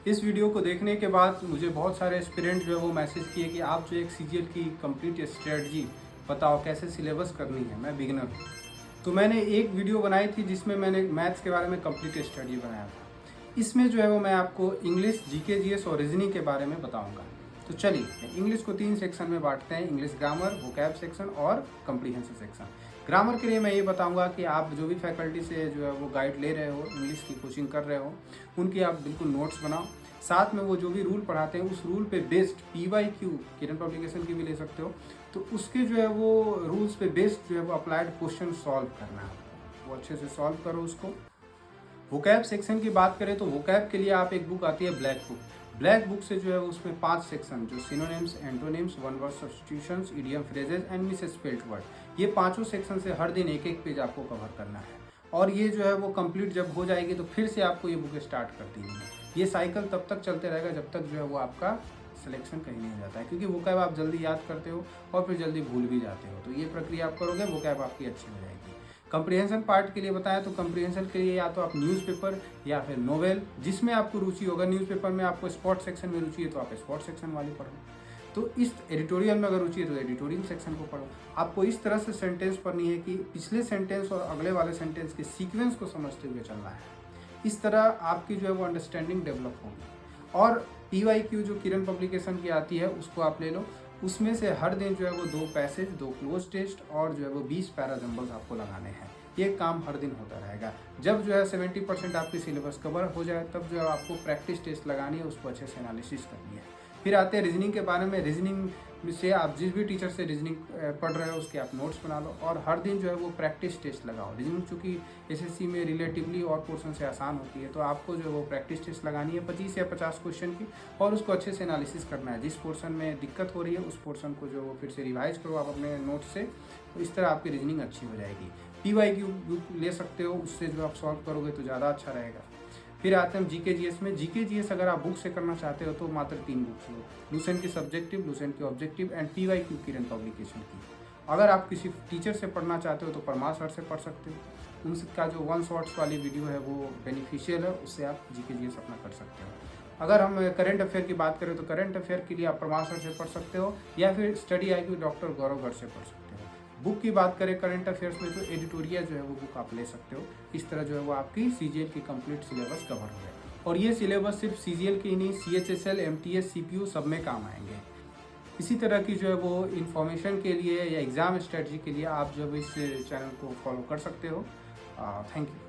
इस वीडियो को देखने के बाद मुझे बहुत सारे एस्पिरेंट जो है वो मैसेज किए कि आप जो एक सीजीएल की कंप्लीट स्ट्रेटजी बताओ कैसे सिलेबस करनी है, मैं बिगिनर हूँ। तो मैंने एक वीडियो बनाई थी जिसमें मैंने मैथ्स के बारे में कंप्लीट स्टडी बनाया था। इसमें जो है वो मैं आपको इंग्लिश, जीके, जीएस और रीजनिंग के बारे में बताऊंगा। तो चलिए इंग्लिश को 3 सेक्शन में बांटते हैं, इंग्लिश ग्रामर, वोकैब सेक्शन और कम्प्रीहेंसिव सेक्शन। ग्रामर के लिए मैं ये बताऊंगा कि आप जो भी फैकल्टी से जो है वो गाइड ले रहे हो, इंग्लिश की कोचिंग कर रहे हो, उनकी आप बिल्कुल नोट्स बनाओ। साथ में वो जो भी रूल पढ़ाते हैं उस रूल पे बेस्ड PYQ, किरण पब्लिकेशन की भी ले सकते हो, तो उसके जो है वो रूल्स पे बेस्ड जो है वो अप्लाइड क्वेश्चन सॉल्व करना है, वो अच्छे से सॉल्व करो उसको। वोकैब सेक्शन की बात करें तो वोकैब के लिए आप एक बुक आती है ब्लैक बुक। ब्लैक बुक से जो है उसमें 5 सेक्शन जो synonyms, antonyms, one word substitutions, idiom phrases and misspelled word, ये पांचों सेक्शन से हर दिन एक एक पेज आपको कवर करना है। और ये जो है वो कंप्लीट जब हो जाएगी तो फिर से आपको ये बुक स्टार्ट कर देनी है। ये साइकिल तब तक चलते रहेगा जब तक जो है वो आपका सिलेक्शन कहीं नहीं हो जाता है, क्योंकि वोकैब आप जल्दी याद करते हो और फिर जल्दी भूल भी जाते हो। तो ये प्रक्रिया आप करोगे, वोकैब आपकी अच्छी हो जाएगी। कंप्रीहेंशन पार्ट के लिए बताया तो कंप्रीहेंशन के लिए या तो आप न्यूज़पेपर या फिर नोवेल, जिसमें आपको रुचि होगा। न्यूज़पेपर में आपको स्पोर्ट्स सेक्शन में रुचि है तो आप स्पोर्ट्स सेक्शन वाले पढ़ो, तो इस एडिटोरियल में अगर रुचि है तो एडिटोरियल सेक्शन को पढ़ो। आपको इस तरह से सेंटेंस पढ़नी है कि पिछले सेंटेंस और अगले वाले सेंटेंस के सीक्वेंस को समझते हुए चलना है। इस तरह आपकी जो है वो अंडरस्टैंडिंग डेवलप होगी। और PYQ जो किरण पब्लिकेशन की आती है उसको आप ले लो, उसमें से हर दिन जो है वो 2 पैसेज, 2 क्लोज टेस्ट और जो है वो 20 पैराजम्बल्स आपको लगाने हैं। ये काम हर दिन होता रहेगा। जब जो है 70% आपकी सिलेबस कवर हो जाए तब जो है आपको प्रैक्टिस टेस्ट लगानी है, उसको अच्छे से एनालिसिस करनी है। फिर आते हैं रीजनिंग के बारे में। रीजनिंग से आप जिस भी टीचर से रीजनिंग पढ़ रहे हो उसके आप नोट्स बना लो और हर दिन जो है वो प्रैक्टिस टेस्ट लगाओ। रीजनिंग चूँकि SSC में रिलेटिवली और पोर्शन से आसान होती है, तो आपको जो है वो प्रैक्टिस टेस्ट लगानी है 25 या 50 क्वेश्चन की, और उसको अच्छे से एनालिसिस करना है। जिस पोर्शन में दिक्कत हो रही है उस पोर्शन को जो वो फिर से रिवाइज करो आप अपने नोट से, तो इस तरह आपकी रीजनिंग अच्छी हो जाएगी। PYQ बुक ले सकते हो, उससे जो आप सॉल्व करोगे तो ज़्यादा अच्छा रहेगा। फिर आते हैं जीके जीएस में। जीके जीएस अगर आप बुक से करना चाहते हो तो मात्र 3 बुक्स लो, लूसेंट की सब्जेक्टिव, लूसेंट की objective and PYQ Kiran publication की। अगर आप किसी टीचर से पढ़ना चाहते हो तो परमार सर से पढ़ सकते हो, उनका जो 1 शॉर्ट्स वाली वीडियो है वो बेनिफिशियल है, उससे आप जीके जीएस अपना कर सकते हो। अगर हम करंट अफेयर की बात करें तो करंट अफेयर के लिए आप परमार सर से पढ़ सकते हो या फिर स्टडी IQ डॉक्टर गौरव गर्ग से पढ़ सकते हो। बुक की बात करें करंट अफेयर्स में तो एडिटोरियल जो है वो बुक आप ले सकते हो। इस तरह जो है वो आपकी CGL की कंप्लीट सिलेबस कवर हो जाएगी। और ये सिलेबस सिर्फ CGL की नहीं, CHSL, MTS, CPU सब में काम आएंगे। इसी तरह की जो है वो इन्फॉर्मेशन के लिए या एग्ज़ाम स्ट्रेटजी के लिए आप जो है इस चैनल को फॉलो कर सकते हो। Thank you.